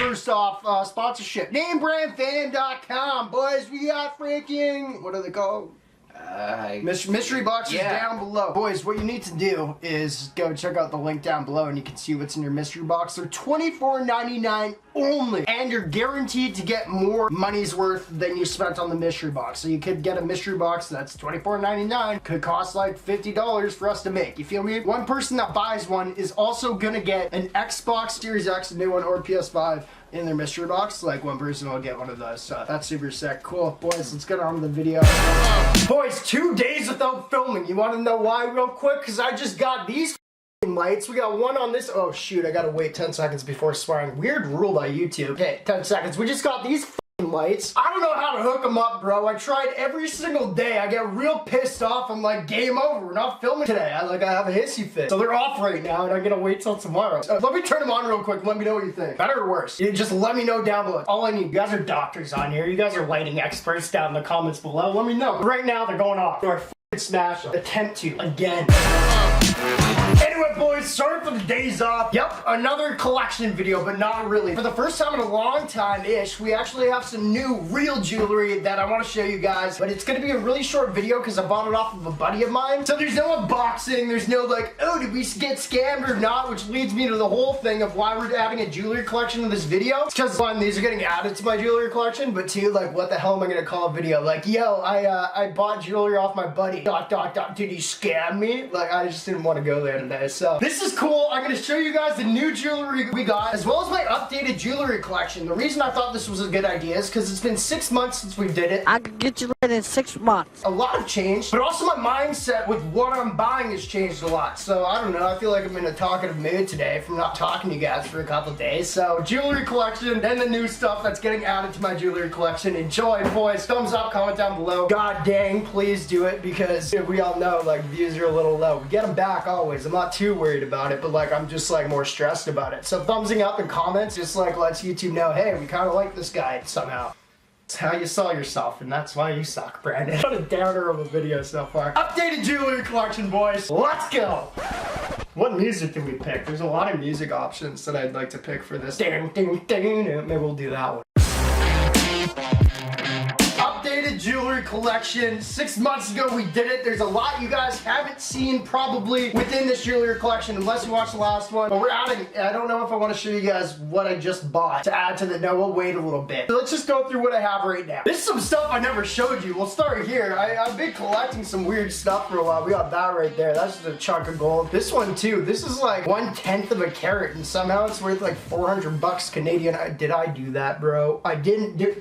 first off, sponsorship. NameBranFan.com, boys. We got freaking, what are they called? Mystery boxes down below. Boys, what you need to do is go check out the link down below and you can see what's in your mystery box. They're $24.99 only. And you're guaranteed to get more money's worth than you spent on the mystery box. So you could get a mystery box that's $24.99. Could cost like $50 for us to make. You feel me? One person that buys one is also gonna get an Xbox Series X, a new one, or PS5 in their mystery box. Like one person will get one of those. So that's super sick. Cool. Boys, let's get on with the video. Boys, 2 days without filming. You want to know why real quick? Because I just got these lights. We got one on this. Oh shoot, I gotta wait 10 seconds before swearing. Weird rule by YouTube. Okay, 10 seconds. We just got these lights. I don't know how to hook them up, bro. I tried every single day. I get real pissed off. I'm like, game over. We're not filming today. I have a hissy fit. So they're off right now and I'm gonna wait till tomorrow. So let me turn them on real quick. Let me know what you think. Better or worse? You just let me know down below. All I need, you guys are doctors on here. You guys are lighting experts down in the comments below. Let me know. Right now they're going off. So I smash them. Attempt to again. Anyway, boys, sorry for the days off. Yep, another collection video, but not really. For the first time in a long time-ish, we actually have some new real jewelry that I want to show you guys, but it's going to be a really short video because I bought it off of a buddy of mine. So there's no unboxing, there's no like, oh, did we get scammed or not, which leads me to the whole thing of why we're adding a jewelry collection to this video. It's because, one, these are getting added to my jewelry collection, but two, like, what the hell am I going to call a video? Like, yo, I bought jewelry off my buddy, ... did he scam me? Like, I just didn't want to go there today. So this is cool. I'm going to show you guys the new jewelry we got, as well as my updated jewelry collection. The reason I thought this was a good idea is because it's been 6 months since we did it. I could get you in 6 months. A lot of change, but also my mindset with what I'm buying has changed a lot. So I don't know. I feel like I'm in a talkative mood today from not talking to you guys for a couple days. So jewelry collection and the new stuff that's getting added to my jewelry collection. Enjoy, boys. Thumbs up, comment down below. God dang, please do it because we all know like views are a little low. We get them back always. I'm not too worried about it, but like I'm just like more stressed about it. So thumbsing up and comments just like lets YouTube know, hey, we kind of like this guy somehow. It's how you saw yourself, and that's why you suck, Brandon. What a downer of a video so far. Updated jewelry collection, boys. Let's go. What music can we pick? There's a lot of music options that I'd like to pick for this. Maybe we'll do that one. Updated jewelry collection. 6 months ago we did it. There's a lot you guys haven't seen probably within this jewelry collection unless you watched the last one. But we're adding, I don't know if I want to show you guys what I just bought to add to the, no, we'll wait a little bit. So let's just go through what I have right now. This is some stuff I never showed you. We'll start here. I've been collecting some weird stuff for a while. We got that right there. That's just a chunk of gold. This one too. This is like 1/10 of a carat and somehow it's worth like 400 bucks Canadian. Did I do that, bro? I didn't do.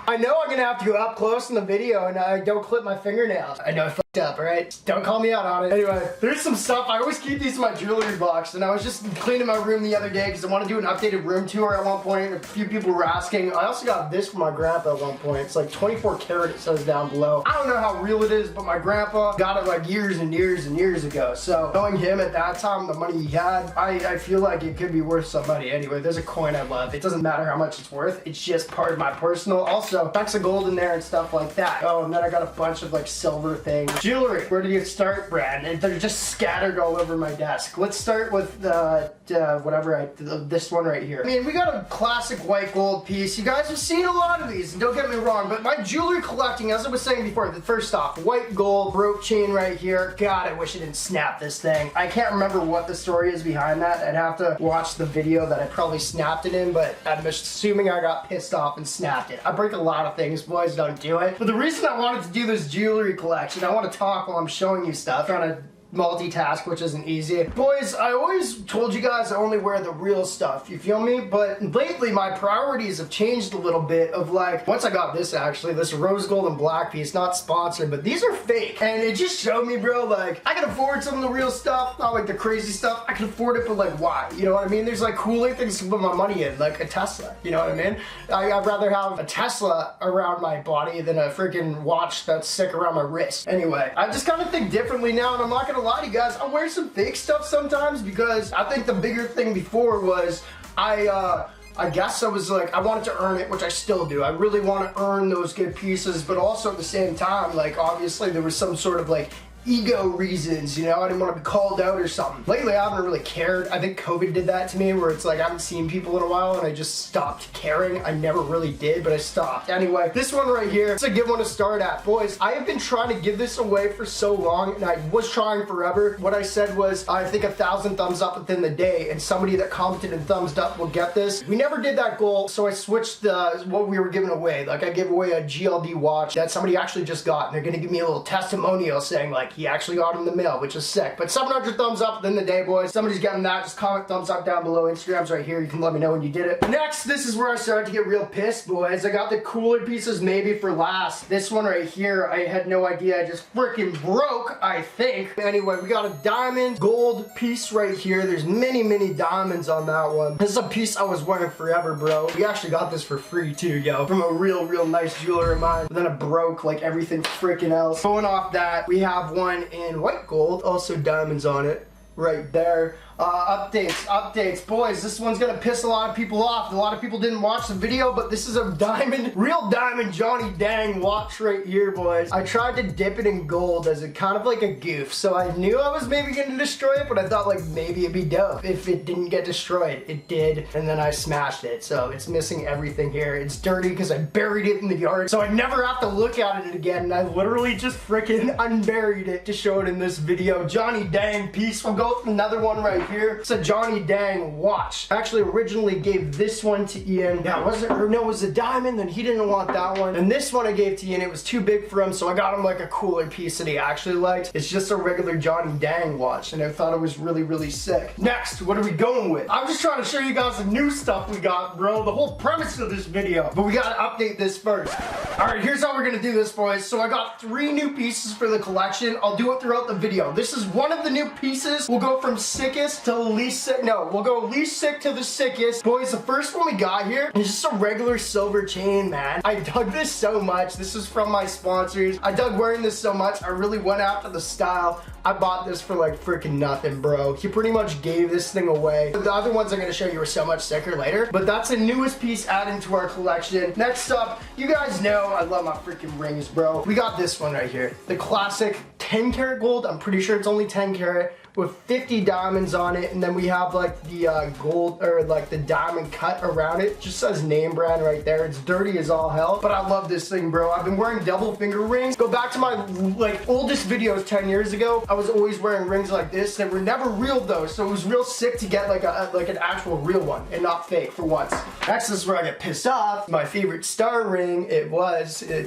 I know I'm gonna have to go up close in the video and I don't clip my fingernails. I know I fucked up, alright? Don't call me out on it. Anyway, there's some stuff. I always keep these in my jewelry box and I was just cleaning my room the other day because I want to do an updated room tour at one point. A few people were asking. I also got this from my grandpa at one point. It's like 24 karat, it says down below. I don't know how real it is, but my grandpa got it like years and years and years ago. So knowing him at that time, the money he had, I feel like it could be worth some money. Anyway, there's a coin I love. It doesn't matter how much it's worth. It's just part of my personal. Also, chunks of gold in there and stuff like that. Oh, and then I got a bunch of like silver things. Jewelry. Where do you start, Brad? And they're just scattered all over my desk. Let's start with this one right here. I mean, we got a classic white gold piece. You guys have seen a lot of these, and don't get me wrong, but my jewelry collecting, as I was saying before, first off, white gold rope chain right here. God, I wish I didn't snap this thing. I can't remember what the story is behind that. I'd have to watch the video that I probably snapped it in, but I'm assuming I got pissed off and snapped it. I break a lot of things, boys, don't do it. But the reason I wanted to do this jewelry collection, I want to talk while I'm showing you stuff, trying to multitask, which isn't easy. Boys, I always told you guys I only wear the real stuff, you feel me? But lately my priorities have changed a little bit of like, once I got this actually, this rose gold and black piece, not sponsored, but these are fake. And it just showed me, bro, like, I can afford some of the real stuff, not like the crazy stuff. I can afford it, but like, why? You know what I mean? There's like cooler things to put my money in, like a Tesla, you know what I mean? I'd rather have a Tesla around my body than a freaking watch that's sick around my wrist. Anyway, I just kind of think differently now, and I'm not gonna lie to you guys, I wear some fake stuff sometimes because I think the bigger thing before was I guess I was like, I wanted to earn it, which I still do. I really want to earn those good pieces, but also at the same time, like, obviously there was some sort of like ego reasons, you know, I didn't want to be called out or something. Lately, I haven't really cared. I think COVID did that to me, where it's like I haven't seen people in a while and I just stopped caring. I never really did, but I stopped. Anyway, this one right here, it's a good one to start at. Boys, I have been trying to give this away for so long, and I was trying forever. What I said was, I think 1,000 thumbs up within the day, and somebody that commented and thumbs up will get this. We never did that goal, so I switched what we were giving away. Like, I gave away a GLD watch that somebody actually just got, and they're gonna give me a little testimonial saying, like, he actually got in the mail, which is sick. But 700 thumbs up within the day, boys. Somebody's getting that. Just comment thumbs up down below. Instagram's right here. You can let me know when you did it. Next, this is where I started to get real pissed, boys. I got the cooler pieces maybe for last. This one right here, I had no idea. I just freaking broke, I think. Anyway, we got a diamond gold piece right here. There's many diamonds on that one. This is a piece I was wearing forever, bro. We actually got this for free too, yo. From a real nice jeweler of mine. But then it broke like everything freaking else. Going off that, we have one in white gold, also diamonds on it, right there. Updates, boys. This one's gonna piss a lot of people off. A lot of people didn't watch the video, but this is a diamond, real diamond Johnny Dang watch right here, boys. I tried to dip it in gold as a kind of like a goof, so I knew I was maybe gonna destroy it, but I thought like maybe it'd be dope if it didn't get destroyed. It did, and then I smashed it, so it's missing everything here. It's dirty because I buried it in the yard, so I never have to look at it again, and I literally just freaking unburied it to show it in this video. Johnny Dang piece. We'll go with another one right here. It's a Johnny Dang watch. I actually originally gave this one to Ian. Yeah, it was a diamond, and he didn't want that one. And this one I gave to Ian. It was too big for him, so I got him like a cooler piece that he actually liked. It's just a regular Johnny Dang watch, and I thought it was really sick. Next, what are we going with? I'm just trying to show you guys the new stuff we got, bro. The whole premise of this video. But we gotta update this first. Alright, here's how we're gonna do this, boys. So I got 3 new pieces for the collection. I'll do it throughout the video. This is one of the new pieces. We'll go from sickest to least sick. No, we'll go least sick to the sickest. Boys, the first one we got here is just a regular silver chain, man. I dug this so much. This is from my sponsors. I dug wearing this so much. I really went after the style. I bought this for like freaking nothing, bro. He pretty much gave this thing away. The other ones I'm gonna show you are so much sicker later, but that's the newest piece added to our collection. Next up, you guys know I love my freaking rings, bro. We got this one right here. The classic 10 karat gold. I'm pretty sure it's only 10 karat. With 50 diamonds on it, and then we have like the gold, or like the diamond cut around it. Just says NameBran right there. It's dirty as all hell, but I love this thing, bro. I've been wearing double finger rings. Go back to my like oldest videos 10 years ago. I was always wearing rings like this. They were never real though, so it was real sick to get like an actual real one and not fake for once. Next is where I get pissed off. My favorite star ring. It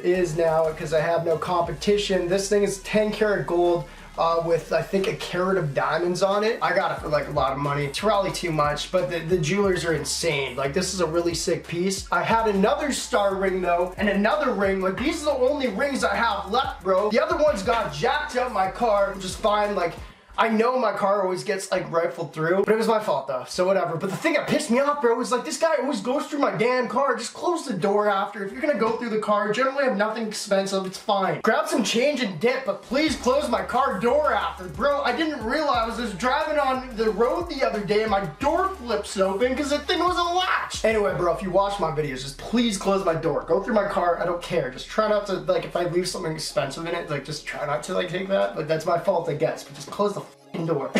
is now, because I have no competition. This thing is 10 karat gold. With I think a carat of diamonds on it. I got it for like a lot of money. It's probably too much, but the jewelers are insane. Like, this is a really sick piece. I had another star ring though, and another ring. Like, these are the only rings I have left, bro. The other ones got jacked up my car, which is fine. Like, I know my car always gets like rifled through, but it was my fault though, so whatever. But the thing that pissed me off, bro, was like, this guy always goes through my damn car. Just close the door after. If you're gonna go through the car, generally have nothing expensive, it's fine. Grab some change and dip, but please close my car door after. Bro, I didn't realize I was driving on the road the other day and my door flips open because the thing was a latch. Anyway, bro, if you watch my videos, just please close my door. Go through my car, I don't care. Just try not to, like, if I leave something expensive in it, like, just try not to, like, take that. Like, that's my fault, I guess, but just close the door.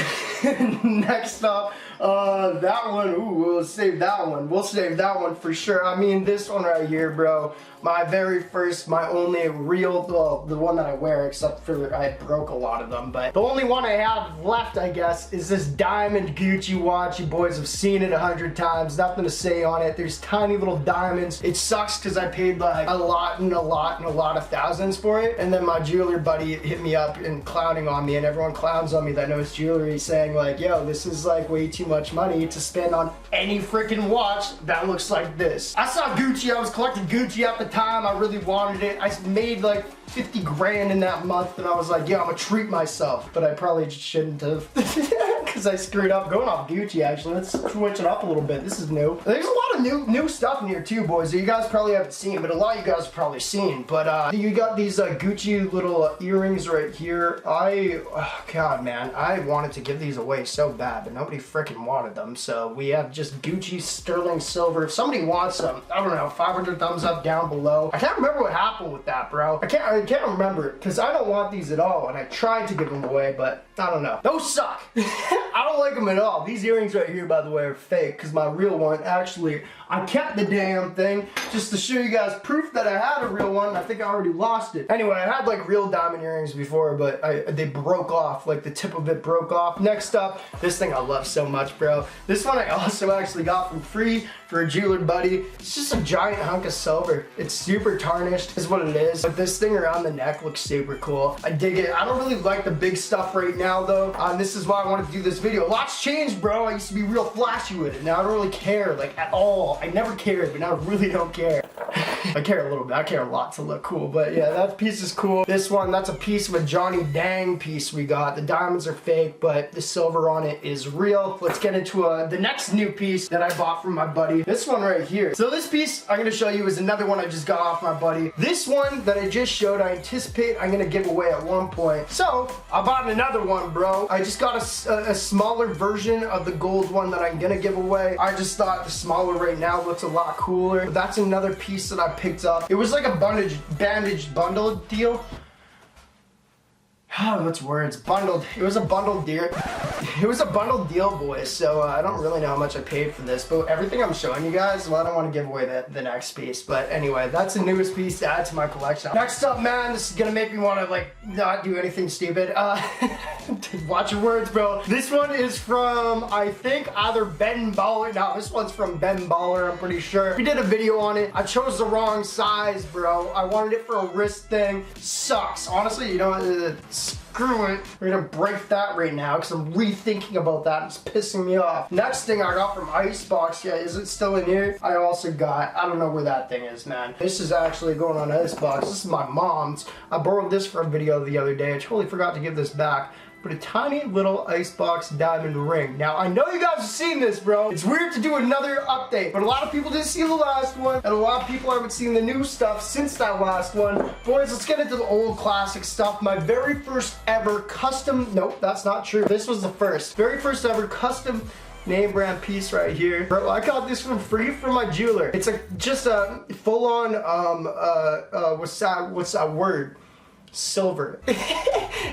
Next up, that one, we'll save that one. We'll save that one for sure. I mean, this one right here, bro. My very first, my only real, well, the one that I wear, except for I broke a lot of them, but the only one I have left, I guess, is this diamond Gucci watch. You boys have seen it 100 times. Nothing to say on it. There's tiny little diamonds. It sucks because I paid like a lot of thousands for it. And then my jeweler buddy hit me up and clowning on me, and everyone clowns on me that knows jewelry, saying like, yo, this is like way too much money to spend on any freaking watch that looks like this. I saw Gucci. I was collecting Gucci at the time. I really wanted it. I made like 50 grand in that month, and I was like, yeah, I'm gonna treat myself. But I probably shouldn't have. because I screwed up going off Gucci. Actually, let's switch it up a little bit. This is new. There's a lot of new stuff in here too, boys, that you guys probably haven't seen, but a lot of you guys have probably seen. But you got these Gucci little earrings right here. Oh god, man, I wanted to give these away so bad, but nobody freaking wanted them. So we have just Gucci sterling silver. If somebody wants them, I don't know, 500 thumbs up down below. I can't remember what happened with that, bro. I can't remember because I don't want these at all, and I tried to give them away, but I don't know. Those suck. I don't like them at all. These earrings right here, by the way, are fake because my real one, actually, I kept the damn thing just to show you guys proof that I had a real one. I think I already lost it. Anyway, I had like real diamond earrings before, but they broke off. Like the tip of it broke off. Next up, this thing I love so much, bro. This one I also actually got from free for a jeweler buddy. It's just a giant hunk of silver. It's super tarnished is what it is. But this thing around the neck looks super cool. I dig it. I don't really like the big stuff right now though. This is why I wanted to do this video. Lots changed, bro. I used to be real flashy with it. Now I don't really care, like at all. I never cared, but now I really don't care. I care a little bit. I care a lot to look cool. But yeah, that piece is cool. This one, that's a piece of a Johnny Dang piece we got. The diamonds are fake, but the silver on it is real. Let's get into the next new piece that I bought from my buddy. This one right here. So this piece I'm going to show you is another one I just got off my buddy. This one that I just showed, I anticipate I'm going to give away at one point. So I bought another one, bro. I just got a smaller version of the gold one that I'm going to give away. I just thought the smaller right now looks a lot cooler. But that's another piece that I picked up. It was like a bandaged bundle deal. What's words? Bundled. It was a bundled deal. It was a bundled deal, boys. So I don't really know how much I paid for this, but everything I'm showing you guys, well, I don't want to give away the next piece. But anyway, that's the newest piece to add to my collection. Next up, man, this is gonna make me want to like not do anything stupid. Watch your words, bro. This one is from, I think, either Ben Baller. No, this one's from Ben Baller, I'm pretty sure. We did a video on it. I chose the wrong size, bro. I wanted it for a wrist thing. Sucks. Honestly, you know, screw it. We're gonna break that right now because I'm rethinking about that. It's pissing me off. Next thing I got from Icebox. Yeah, is it still in here? I also got, I don't know where that thing is, man. This is actually going on Icebox. This is my mom's. I borrowed this for a video the other day. I totally forgot to give this back. But a tiny little Icebox diamond ring. Now, I know you guys have seen this, bro. It's weird to do another update, but a lot of people didn't see the last one, and a lot of people haven't seen the new stuff since that last one. Boys, let's get into the old classic stuff. My very first ever custom, nope, that's not true. This was the first. Very first ever custom NameBran piece right here. Bro, I got this for free from my jeweler. It's just a full-on, what's that word? Silver.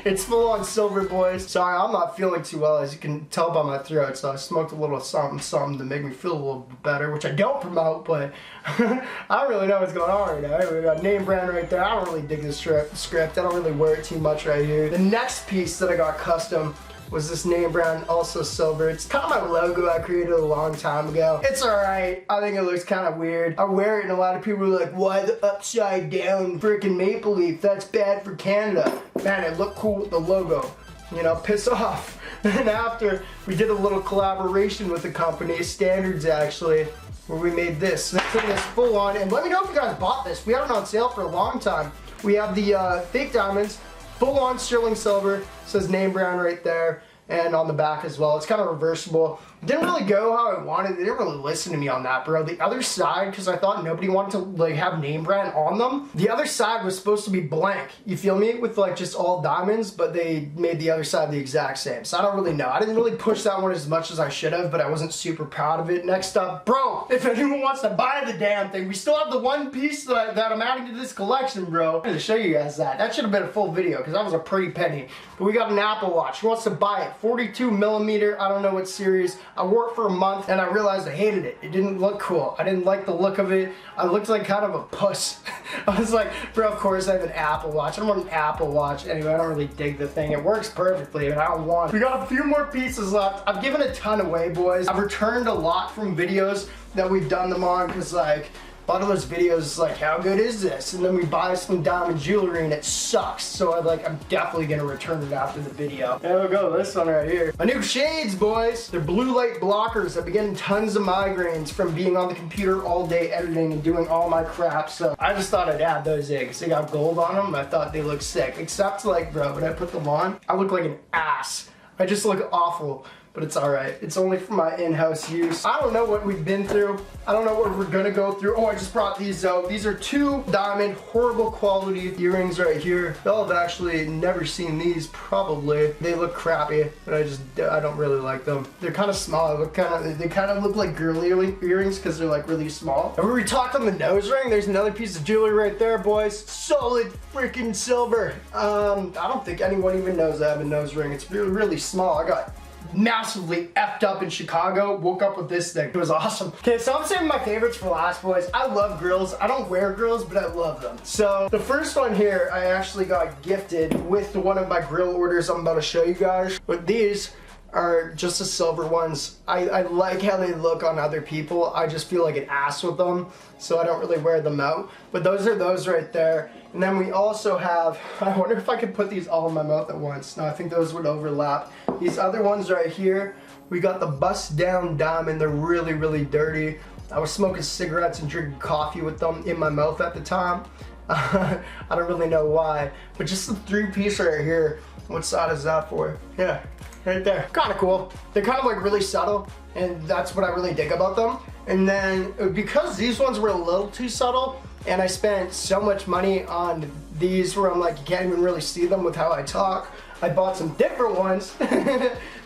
It's full on silver, boys. Sorry, I'm not feeling too well, as you can tell by my throat, so I smoked a little something to make me feel a little better, which I don't promote, but I don't really know what's going on right now. Anyway, we got NameBran right there. I don't really dig this script. I don't really wear it too much right here. The next piece that I got custom was this NameBran, also silver. It's kind of my logo I created a long time ago. It's alright. I think it looks kind of weird. I wear it and a lot of people are like, why the upside down freaking maple leaf? That's bad for Canada. Man, it looked cool with the logo. You know, piss off. And after, we did a little collaboration with the company, Standards actually, where we made this. This thing is full on, and let me know if you guys bought this. We had it on sale for a long time. We have the fake diamonds, full on sterling silver, says NameBran right there, and on the back as well. It's kind of reversible. It didn't really go how I wanted. They didn't really listen to me on that, bro. The other side, because I thought nobody wanted to like have NameBran on them, the other side was supposed to be blank. You feel me? With like just all diamonds, but they made the other side the exact same. So I don't really know. I didn't really push that one as much as I should have, but I wasn't super proud of it. Next up, bro, if anyone wants to buy the damn thing, we still have the one piece that I'm adding to this collection, bro. I'm gonna show you guys that. That should have been a full video because that was a pretty penny. But we got an Apple Watch. Who wants to buy it? 42 millimeter. I don't know what series. I wore it for a month and I realized I hated it. It didn't look cool. I didn't like the look of it. I looked like kind of a puss. I was like, bro, of course I have an Apple Watch. I don't want an Apple Watch. Anyway, I don't really dig the thing. It works perfectly, but I don't want it. We got a few more pieces left. I've given a ton away, boys. I've returned a lot from videos that we've done them on because like, a lot of those videos is like, how good is this? And then we buy some diamond jewelry and it sucks. So I'm definitely gonna return it after the video. There we go, this one right here. My new shades, boys. They're blue light blockers. I've been getting tons of migraines from being on the computer all day editing and doing all my crap. So I just thought I'd add those in because they got gold on them. I thought they looked sick. Except like, bro, when I put them on, I look like an ass. I just look awful. but it's alright. It's only for my in-house use. I don't know what we've been through. I don't know what we're gonna go through. Oh, I just brought these out. These are 2 diamond, horrible quality earrings right here. Y'all have actually never seen these, probably. They look crappy, but I don't really like them. They're kind of small. They kind of look like girly earrings because they're like really small. And we talked on the nose ring. There's another piece of jewelry right there, boys. Solid freaking silver. I don't think anyone even knows I have a nose ring. It's really, really small. I got massively effed up in Chicago. Woke up with this thing. It was awesome. Okay, so I'm saving my favorites for last, boys. I love grills. I don't wear grills, but I love them. So the first one here, I actually got gifted with one of my grill orders I'm about to show you guys. But these are just the silver ones. I like how they look on other people. I just feel like an ass with them, so I don't really wear them out. But those are those right there. And then we also have, I wonder if I could put these all in my mouth at once. No, I think those would overlap. These other ones right here, we got the bust down diamond. They're really, really dirty. I was smoking cigarettes and drinking coffee with them in my mouth at the time. I don't really know why, but just the 3-piece right here. What side is that for? Yeah, right there. Kind of cool. They're kind of like really subtle, and that's what I really dig about them. And then because these ones were a little too subtle, and I spent so much money on these where I'm like, you can't even really see them with how I talk, I bought some different ones.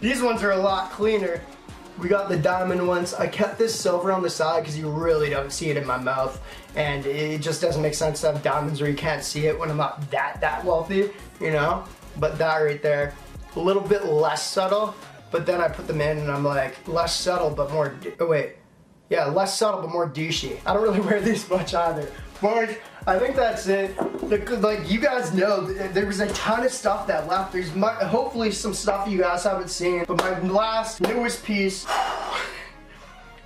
These ones are a lot cleaner. We got the diamond ones. I kept this silver on the side because you really don't see it in my mouth, and it just doesn't make sense to have diamonds where you can't see it when I'm not that wealthy, you know? But that right there, a little bit less subtle, but then I put them in and I'm like, less subtle but more, less subtle but more douchey. I don't really wear these much either. But I think that's it. Like, you guys know, there was a ton of stuff that left. There's hopefully some stuff you guys haven't seen. But my last, newest piece,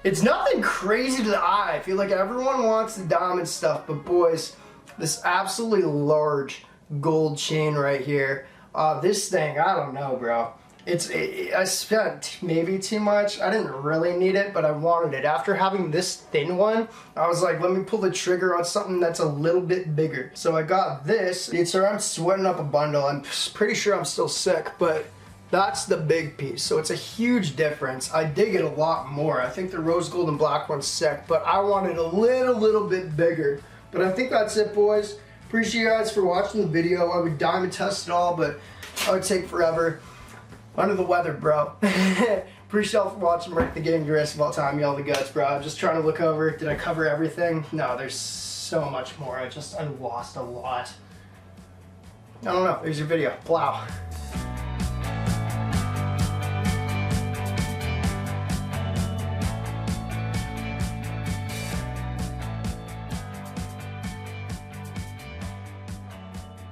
it's nothing crazy to the eye. I feel like everyone wants the diamond stuff, but boys, this absolutely large gold chain right here. This thing, I don't know, bro. I spent maybe too much. I didn't really need it, but I wanted it. After having this thin one, I was like, let me pull the trigger on something that's a little bit bigger. So I got this. I'm sweating up a bundle. I'm pretty sure I'm still sick, but that's the big piece. So it's a huge difference. I dig it a lot more. I think the rose gold and black one's sick, but I wanted a little bit bigger. But I think that's it, boys. Appreciate you guys for watching the video. I would diamond test it all, but I would take forever. Under the weather, bro. Appreciate y'all for watching. Break the game, greatest of all time. Y'all the guts, bro. I'm just trying to look over. Did I cover everything? No, there's so much more. I lost a lot. I don't know. There's your video. Plow.